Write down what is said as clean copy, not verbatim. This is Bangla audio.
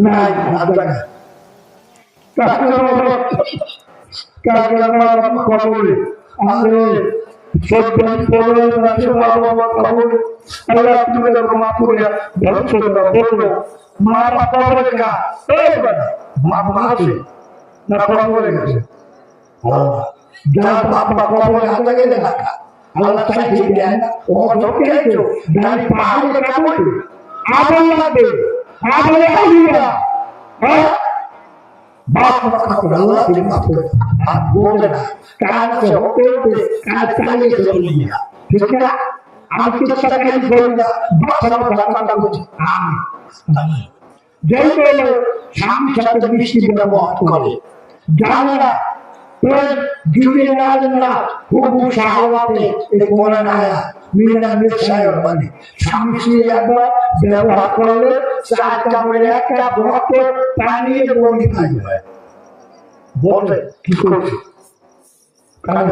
নাই হাত জায়গা কবরে আরে সত্যি পড়ে আছে বাবা কবরে আল্লাহ তুমি মাফ করে ধ্বংস করে বললো মা কবরে কা এই মা আছে না কবরে গেছে যা বাবা কবরে হাত গেলে না আল্লাহ চাই দেয় না ও ঢোকে তো দাঁড়ি পাহাড়ে কাবরে আগুন লাগবে আগুন লাগিয়া হ্যাঁ বাপ কথা করে আল্লাহ তুমি মাফ করে আর বলবে না কাজ আছে হতে কাজ চালিয়ে চলিয়া ঠিক না আমি চেষ্টা করি বলি না বাচ্চারা ধাক্কা করছি যেই বলে স্বামীর সাথে মিষ্টি ব্যবহার করে জানে না जुड़े ना हुबू शाहवाते एक मोरा नाया मीना मिर्चायर बने शामिशी একবার ব্যবহার করলে চার কামড়ে একটা বকে পানি বলি খাই হয় বলে কি করছে কারণ